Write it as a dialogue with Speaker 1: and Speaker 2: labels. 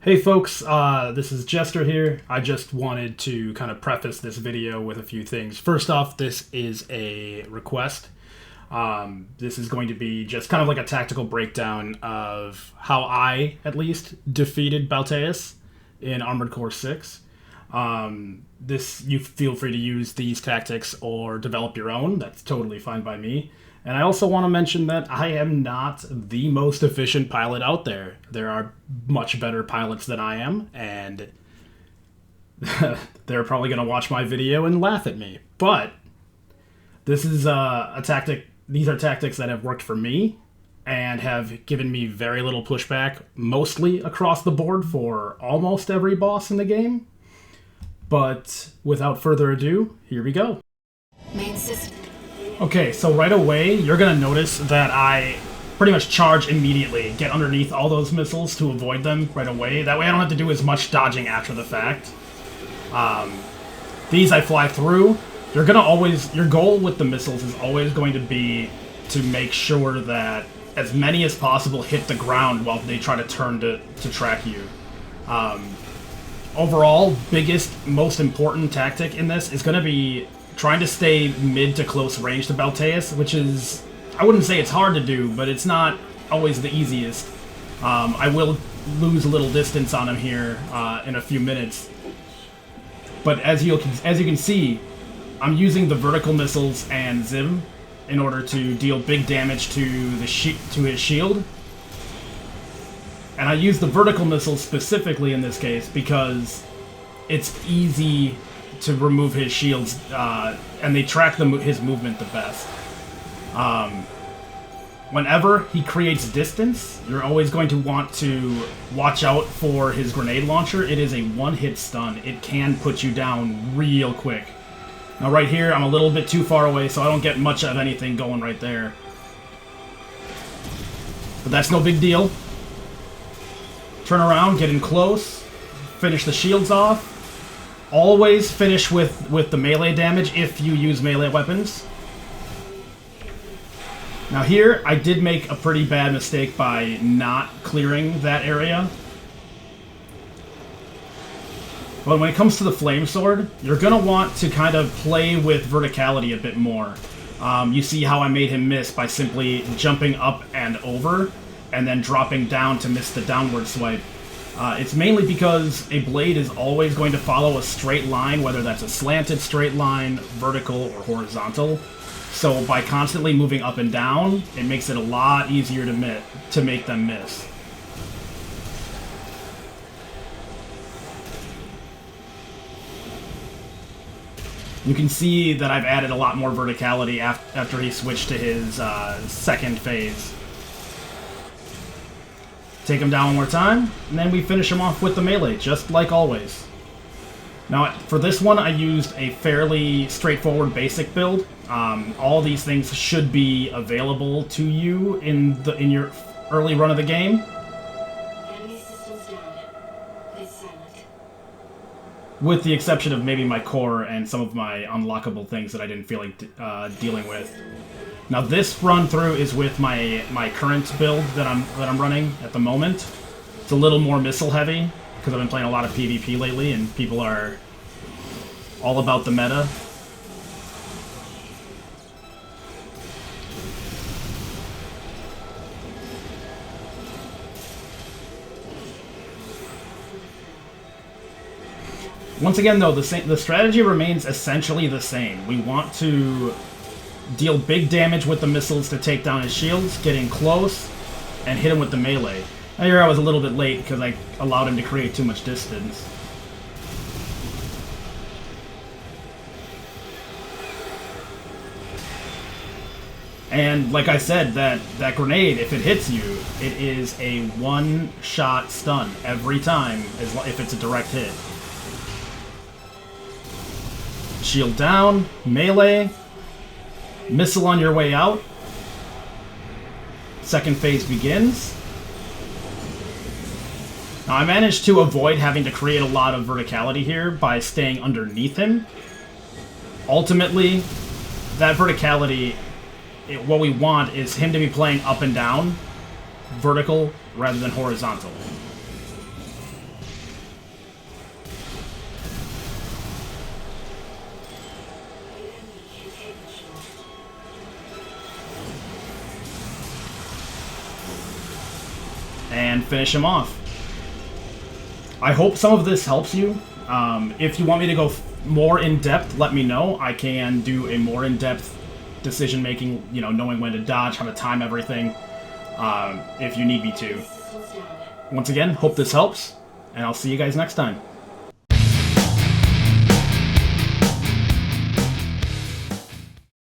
Speaker 1: Hey folks, this is Jester here. I just wanted to kind of preface this video with a few things. First off, this is a request. This is going to be just kind of like a tactical breakdown of how I, at least, defeated Balteus in Armored Core 6. You feel free to use these tactics or develop your own. That's totally fine by me. And I also want to mention that I am not the most efficient pilot out there. There are much better pilots than I am, and they're probably going to watch my video and laugh at me. But this is a tactic. These are tactics that have worked for me and have given me very little pushback, mostly across the board for almost every boss in the game. But without further ado, here we go.
Speaker 2: Main system.
Speaker 1: Okay, so right away, you're going to notice that I pretty much charge immediately, get underneath all those missiles to avoid them right away. That way I don't have to do as much dodging after the fact. These I fly through. You're going to always, your goal with the missiles is always going to be to make sure that as many as possible hit the ground while they try to turn to track you. Overall, biggest, most important tactic in this is going to be trying to stay mid to close range to Balteus, which is, I wouldn't say it's hard to do, but it's not always the easiest. I will lose a little distance on him here in a few minutes. But as you can see, I'm using the vertical missiles and Zim in order to deal big damage to his shield. And I use the vertical missiles specifically in this case because it's easy to remove his shields, and they track his movement the best. Whenever he creates distance, you're always going to want to watch out for his grenade launcher. It is a one-hit stun. It can put you down real quick. Now right here, I'm a little bit too far away, so I don't get much of anything going right there. But that's no big deal. Turn around, get in close, finish the shields off. Always finish with the melee damage if you use melee weapons. Now here, I did make a pretty bad mistake by not clearing that area. But when it comes to the flame sword, you're going to want to kind of play with verticality a bit more. You see how I made him miss by simply jumping up and over, and then dropping down to miss the downward swipe. It's mainly because a blade is always going to follow a straight line, whether that's a slanted straight line, vertical, or horizontal. So by constantly moving up and down, it makes it a lot easier to make them miss. You can see that I've added a lot more verticality after he switched to his second phase. Take him down one more time, and then we finish him off with the melee, just like always. Now, for this one, I used a fairly straightforward basic build. All these things should be available to you in your early run of the game.
Speaker 2: Enemy systems down. It's silent.
Speaker 1: With the exception of maybe my core and some of my unlockable things that I didn't feel like dealing with. Now this run through is with my current build that I'm running at the moment. It's a little more missile heavy because I've been playing a lot of PvP lately and people are all about the meta. Once again though, the strategy remains essentially the same. We want to deal big damage with the missiles to take down his shields, get in close, and hit him with the melee. Now here I was a little bit late because I allowed him to create too much distance. And like I said, that grenade, if it hits you, it is a one-shot stun every time if it's a direct hit. Shield down, melee. Missile on your way out. Second phase begins. Now I managed to avoid having to create a lot of verticality here by staying underneath him. Ultimately, that verticality, what we want is him to be playing up and down, vertical rather than horizontal. and finish him off. I hope some of this helps you. If you want me to go more in-depth, let me know. I can do a more in-depth decision-making, you know, knowing when to dodge, how to time everything, if you need me to. Once again, hope this helps, and I'll see you guys next time.